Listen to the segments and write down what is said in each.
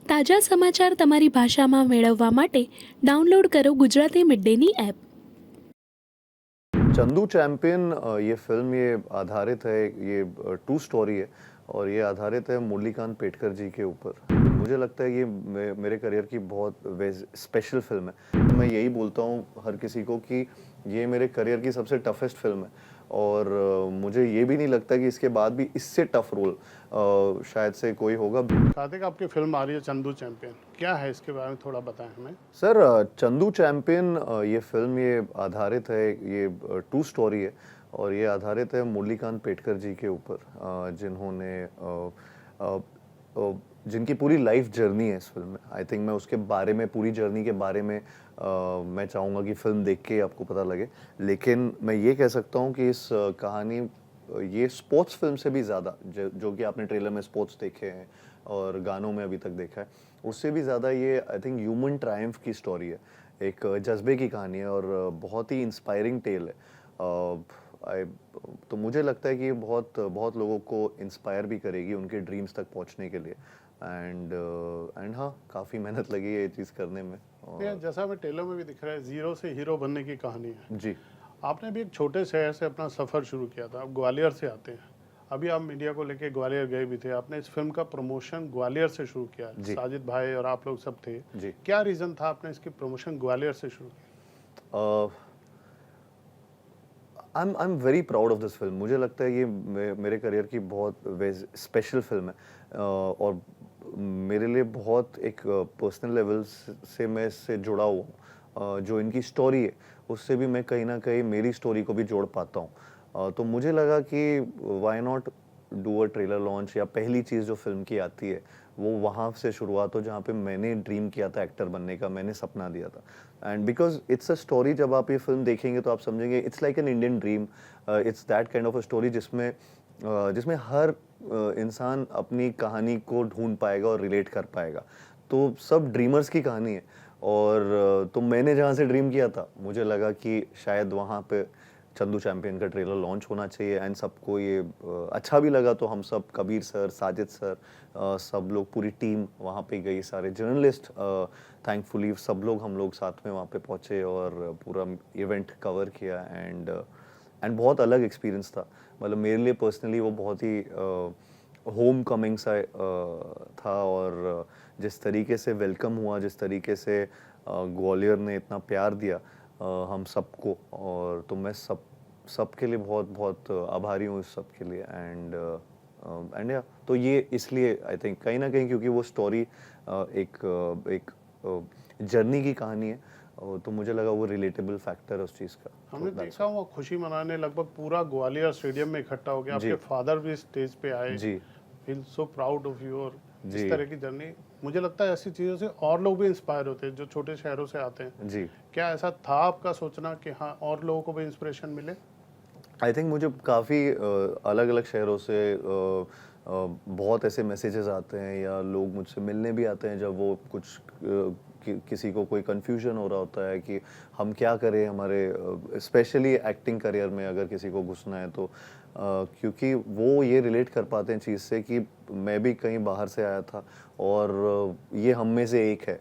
તાજા સમાચાર તમારી ભાષામાં મેળવવા માટે ડાઉનલોડ કરો ગુજરાતી મિડ ડેની એપ। चंदू चैंपियन ये फिल्म ये आधारित है, ये ट्रू स्टोरी है और ये आधारित है मुरलीकांत पेटकर जी के ऊपर। मुझे लगता है ये मेरे करियर की बहुत स्पेशल फिल्म है। मैं यही बोलता हूँ हर किसी को कि ये मेरे करियर की सबसे टफेस्ट फिल्म है और मुझे ये भी नहीं लगता कि इसके बाद भी इससे टफ रोल शायद से कोई होगा। कार्तिक, आपकी फिल्म आ रही है चंदू चैंपियन, क्या है इसके बारे में थोड़ा बताएं हमें। सर चंदू चैंपियन ये फिल्म ये आधारित है, ये ट्रू स्टोरी है और ये आधारित है मुरलीकांत पेटकर जी के ऊपर, जिन्होंने जिनकी पूरी लाइफ जर्नी है इस फिल्म में। आई थिंक मैं उसके बारे में, पूरी जर्नी के बारे में मैं चाहूँगा कि फिल्म देख के आपको पता लगे। लेकिन मैं ये कह सकता हूँ कि इस कहानी ये स्पोर्ट्स फिल्म से भी ज़्यादा, जो कि आपने ट्रेलर में स्पोर्ट्स देखे हैं और गानों में अभी तक देखा है, उससे भी ज़्यादा ये आई थिंक ह्यूमन ट्रायम्फ की स्टोरी है, एक जज्बे की कहानी है और बहुत ही इंस्पायरिंग टेल है। तो मुझे लगता है कि ये बहुत बहुत लोगों को इंस्पायर भी करेगी उनके ड्रीम्स तक पहुंचने के लिए। एंड हाँ, काफ़ी मेहनत लगी है ये चीज़ करने में। ये जैसा हमें ट्रेलर में भी दिख रहा है, जीरो से हीरो बनने की कहानी है। जी, आपने भी एक छोटे शहर से अपना सफ़र शुरू किया था, आप ग्वालियर से आते हैं, अभी आप मीडिया को लेके ग्वालियर गए भी थे, आपने इस फिल्म का प्रमोशन ग्वालियर से शुरू किया है, साजिद भाई और आप लोग सब थे जी। क्या रीज़न था आपने इसकी प्रमोशन ग्वालियर से शुरू किया? I am very proud of this film. मुझे लगता है ये मेरे करियर की बहुत स्पेशल फिल्म है और मेरे लिए बहुत एक पर्सनल लेवल से मैं इससे जुड़ा हुआ हूँ। जो इनकी स्टोरी है उससे भी मैं कहीं ना कहीं मेरी स्टोरी को भी जोड़ पाता हूँ। तो मुझे लगा कि why not do a trailer launch, या पहली चीज़ जो फिल्म की आती है वो वहाँ से शुरुआत हो जहाँ पे मैंने ड्रीम किया था एक्टर बनने का, मैंने सपना दिया था। And because it's a story, जब आप ये फिल्म देखेंगे तो आप समझेंगे it's like an Indian dream. It's that kind of a story जिसमें हर इंसान अपनी कहानी को ढूंढ पाएगा और रिलेट कर पाएगा। तो सब ड्रीमर्स की कहानी है और तो मैंने जहाँ से ड्रीम किया था मुझे लगा कि शायद वहाँ पे चंदू चैंपियन का ट्रेलर लॉन्च होना चाहिए। एंड सबको ये अच्छा भी लगा, तो हम सब, कबीर सर, साजिद सर, सब लोग, पूरी टीम वहाँ पे गई, सारे जर्नलिस्ट, थैंकफुली सब लोग, हम लोग साथ में वहाँ पे पहुँचे और पूरा इवेंट कवर किया। एंड बहुत अलग एक्सपीरियंस था। मतलब मेरे लिए पर्सनली वो बहुत ही होम कमिंग सा था और जिस तरीके से वेलकम हुआ, जिस तरीके से ग्वालियर ने इतना प्यार दिया हम सबको, और तो मैं सबके लिए बहुत बहुत आभारी हूँ इस सब के लिए। एंड या तो ये इसलिए आई थिंक कहीं ना कहीं, क्योंकि वो स्टोरी एक जर्नी की कहानी है, तो मुझे लगा वो रिलेटेबल फैक्टर है उस चीज़ का। हमने देखा वो खुशी मनाने लगभग पूरा ग्वालियर स्टेडियम में इकट्ठा हो गया, आपके फादर भी स्टेज पे आए। जी, feel so proud of you. और इस जी, तरह की जर्नी, मुझे लगता है ऐसी चीज़ों से और लोग भी इंस्पायर होते हैं जो छोटे शहरों से आते हैं। जी। क्या ऐसा था आपका सोचना कि हाँ और लोगों को भी इंस्पिरेशन मिले? आई थिंक मुझे काफ़ी अलग अलग शहरों से बहुत ऐसे मैसेजेस आते हैं या लोग मुझसे मिलने भी आते हैं जब वो कुछ किसी को कोई कन्फ्यूजन हो रहा होता है कि हम क्या करें हमारे स्पेशली एक्टिंग करियर में, अगर किसी को घुसना है तो क्योंकि वो ये रिलेट कर पाते हैं चीज़ से कि मैं भी कहीं बाहर से आया था और ये हम में से एक है,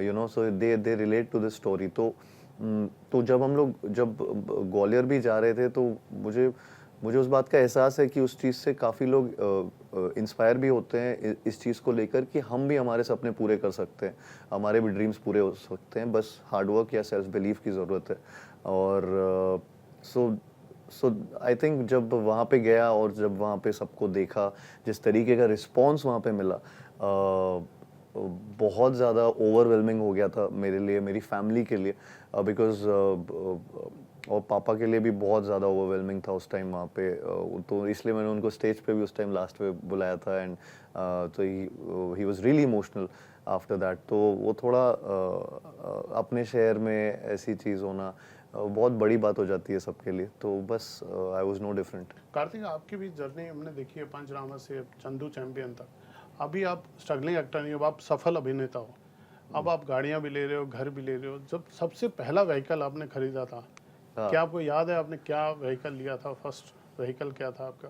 you know, so they relate to this story. तो जब ग्वालियर भी जा रहे थे तो मुझे उस बात का एहसास है कि उस चीज़ से काफ़ी लोग इंस्पायर भी होते हैं इस चीज़ को लेकर कि हम भी हमारे सपने पूरे कर सकते हैं, हमारे भी ड्रीम्स पूरे हो सकते हैं, बस हार्डवर्क या सेल्फ बिलीफ की ज़रूरत है। और सो आई थिंक जब वहाँ पे गया और जब वहाँ पे सबको देखा, जिस तरीके का रिस्पॉन्स वहाँ पे मिला, बहुत ज़्यादा ओवरवेलमिंग हो गया था मेरे लिए, मेरी फैमिली के लिए, बिकॉज और पापा के लिए भी बहुत ज़्यादा ओवरवेलमिंग था उस टाइम वहाँ पे। तो इसलिए मैंने उनको स्टेज पे भी उस टाइम लास्ट पे बुलाया था। एंड तो he was really emotional after that. तो वो थोड़ा अपने शहर में ऐसी चीज़ होना बहुत बड़ी बात हो जाती है सबके लिए, तो बस I was no different. Kartik, आपकी भी जर्नी हमने देखी है, पंचनामा से चंदू चैंपियन तक। अभी आप स्ट्रगलिंग एक्टर नहीं हो, आप सफल अभिनेता हो। अब आप गाड़ियां भी ले रहे हो, घर भी ले रहे हो। जब सबसे पहला व्हीकल आपने खरीदा था, हाँ। क्या आपको याद है आपने क्या व्हीकल लिया था? फर्स्ट व्हीकल क्या था आपका?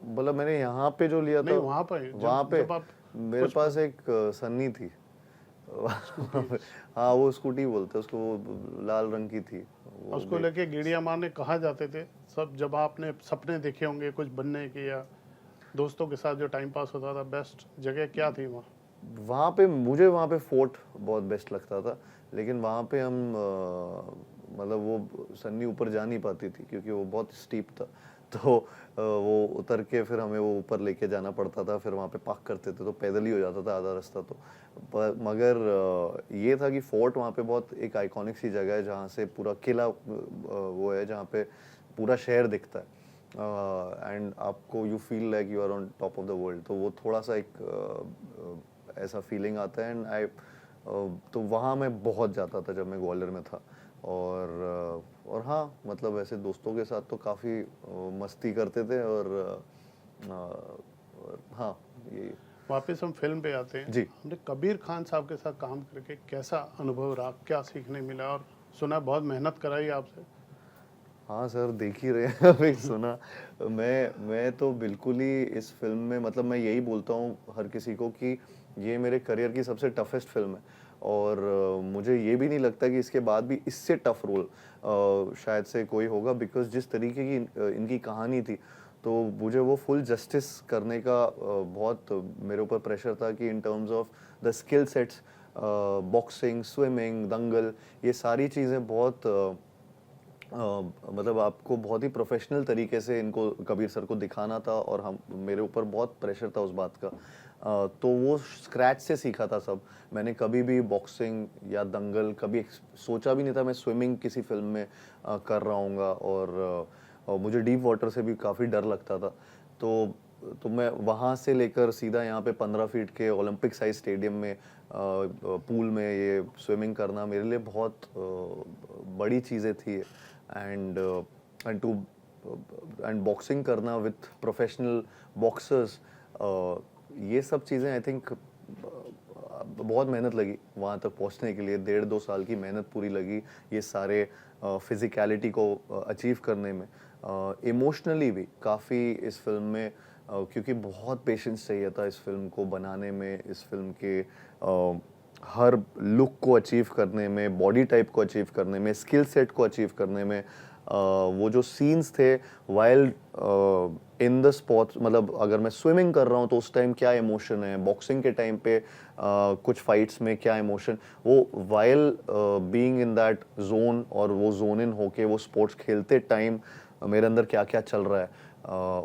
मतलब मैंने यहाँ पे जो लिया नहीं, था, वहाँ पर वहाँ पे जब आप मेरे पास एक सन्नी थी। हाँ, वो स्कूटी बोलते हैं उसको, वो लाल रंग की थी। वो उसको भी- लेके गेड़िया मारने कहाँ जाते थे सब? जब आपने सपने देखे होंगे कुछ बनने के या दोस्तों के साथ जो टाइम पास होता था, बेस्ट जगह क्या थी वहाँ? वहाँ पे मुझे वहाँ पे फोर्ट बहुत बेस्ट लगता था, लेकिन वहाँ पे हम मतलब वो सन्नी ऊपर जा नहीं पाती थी क्योंकि वो बहुत स्टीप था। तो वो उतर के फिर हमें वो ऊपर लेके जाना पड़ता था, फिर वहाँ पे पार्क करते थे तो पैदल ही हो जाता था आधा रास्ता। तो पर मगर ये था कि फोर्ट वहाँ पे बहुत एक आइकॉनिक सी जगह है जहाँ से पूरा किला वो है, जहाँ पे पूरा शहर दिखता है एंड आपको you feel like you are on top of the world. तो वो थोड़ा सा एक ऐसा फीलिंग आता है एंड आई तो वहाँ मैं बहुत जाता था जब मैं ग्वालियर में था। और हाँ, मतलब ऐसे दोस्तों के साथ तो काफ़ी मस्ती करते थे और हाँ, ये वापस हम फिल्म पे आते हैं। जी। हमने कबीर खान साहब के साथ काम करके कैसा अनुभव रहा, क्या सीखने मिला? और सुना बहुत मेहनत कराई आपसे। हाँ सर, देख ही रहे हैं अभी सुना। मैं तो बिल्कुल ही इस फिल्म में, मतलब मैं यही बोलता हूँ हर किसी को कि ये मेरे करियर की सबसे टफेस्ट फिल्म है और मुझे ये भी नहीं लगता कि इसके बाद भी इससे टफ रोल शायद से कोई होगा, बिकॉज जिस तरीके की इनकी कहानी थी तो मुझे वो फुल जस्टिस करने का बहुत मेरे ऊपर प्रेशर था कि in terms of the skill sets, boxing, swimming, दंगल, ये सारी चीज़ें बहुत मतलब आपको बहुत ही प्रोफेशनल तरीके से इनको कबीर सर को दिखाना था और हम मेरे ऊपर बहुत प्रेशर था उस बात का। तो वो स्क्रैच से सीखा था सब। मैंने कभी भी बॉक्सिंग या दंगल कभी सोचा भी नहीं था मैं स्विमिंग किसी फिल्म में कर रहा हूँगा और मुझे डीप वाटर से भी काफ़ी डर लगता था। तो मैं वहाँ से लेकर सीधा यहाँ पे 15 फीट के ओलंपिक साइज स्टेडियम में पूल में ये स्विमिंग करना मेरे लिए बहुत बड़ी चीज़ें थी। एंड एंड बॉक्सिंग करना विथ प्रोफेशनल बॉक्सर्स, ये सब चीज़ें आई थिंक बहुत मेहनत लगी वहाँ तक पहुँचने के लिए। 1.5-2 साल की मेहनत पूरी लगी ये सारे फिज़िकलिटी को अचीव करने में। इमोशनली भी काफ़ी इस फिल्म में क्योंकि बहुत पेशेंस चाहिए था इस फिल्म को बनाने में, इस फिल्म के हर लुक को अचीव करने में, बॉडी टाइप को अचीव करने में, स्किल सेट को अचीव करने में। वो जो सीन्स थे वाइल इन द स्पॉट्स, मतलब अगर मैं स्विमिंग कर रहा हूँ तो उस टाइम क्या इमोशन है, बॉक्सिंग के टाइम पे कुछ फाइट्स में क्या इमोशन, वो while being in that zone और वो जोन इन होके वो स्पोर्ट्स खेलते टाइम मेरे अंदर क्या क्या चल रहा है,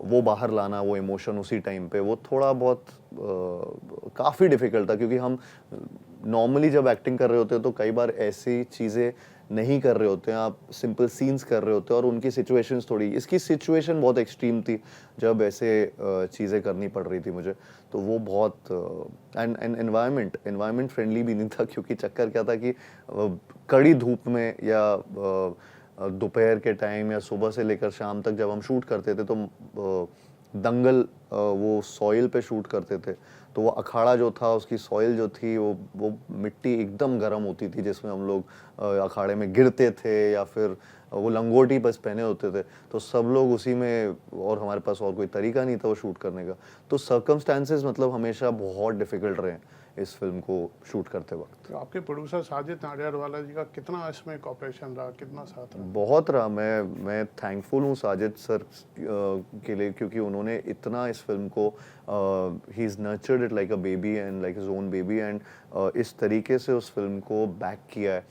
वो बाहर लाना, वो इमोशन उसी टाइम पे, वो थोड़ा बहुत काफ़ी डिफ़िकल्ट था क्योंकि हम नॉर्मली जब एक्टिंग कर रहे होते हैं तो कई बार ऐसी चीज़ें नहीं कर रहे होते हैं, आप सिंपल सीन्स कर रहे होते हैं और उनकी सिचुएशंस थोड़ी, इसकी सिचुएशन बहुत एक्सट्रीम थी जब ऐसे चीज़ें करनी पड़ रही थी मुझे। तो वो बहुत एंड एनवायरनमेंट फ्रेंडली भी नहीं था क्योंकि चक्कर क्या था कि कड़ी धूप में या दोपहर के टाइम या सुबह से लेकर शाम तक जब हम शूट करते थे तो दंगल वो सॉइल पे शूट करते थे, तो वो अखाड़ा जो था उसकी सॉइल जो थी वो मिट्टी एकदम गर्म होती थी जिसमें हम लोग अखाड़े में गिरते थे या फिर वो लंगोटी बस पहने होते थे, तो सब लोग उसी में, और हमारे पास और कोई तरीका नहीं था वो शूट करने का। तो सर्कमस्टांसेस मतलब हमेशा बहुत डिफिकल्ट रहे इस फिल्म को शूट करते वक्त। तो आपके प्रोड्यूसर साजिद नाडियाडवाला जी का कितना इसमें कॉपरेशन रहा, कितना साथ रहा? बहुत रहा। मैं थैंकफुल हूँ साजिद सर के लिए क्योंकि उन्होंने इतना इस फिल्म को he is nurtured it like a baby and like his own baby and इस तरीके से उस फिल्म को बैक किया है।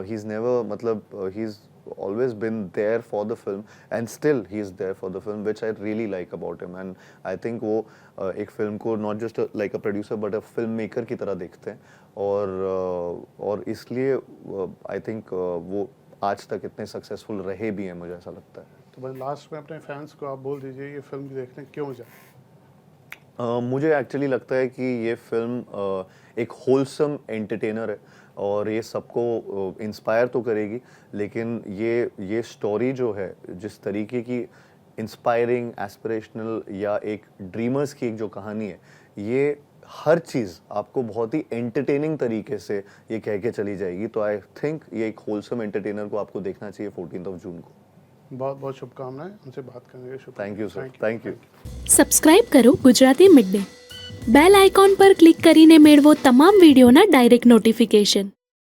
ही इज़ नेवर, मतलब he is always been there for the film and still he is there for the film, which I really like about him and I think वो एक फिल्म को not just like a producer but a filmmaker की तरह देखते हैं और इसलिए I think वो आज तक इतने सक्सेसफुल रहे भी हैं, मुझे ऐसा लगता है। तो बस लास्ट में अपने फैंस को आप बोल दीजिए ये फिल्म देखने क्यों जाए? मुझे एक्चुअली लगता है कि ये फिल्म एक होलसम एंटरटेनर है और ये सबको इंस्पायर तो करेगी, लेकिन ये स्टोरी जो है जिस तरीके की इंस्पायरिंग, एस्पिरेशनल या एक ड्रीमर्स की एक जो कहानी है, ये हर चीज़ आपको बहुत ही एंटरटेनिंग तरीके से ये कह के चली जाएगी। तो आई थिंक ये एक होलसम एंटरटेनर को आपको देखना चाहिए 14 जून को। बहुत बहुत शुभकामनाएं, हमसे बात करने के शुक्रिया। Thank you sir, thank you. Subscribe કરો Gujarati mid day. Bell icon પર ક્લિક કરીને મેળવો તમામ વિડીયોના ડાયરેક્ટ નોટિફિકેશન.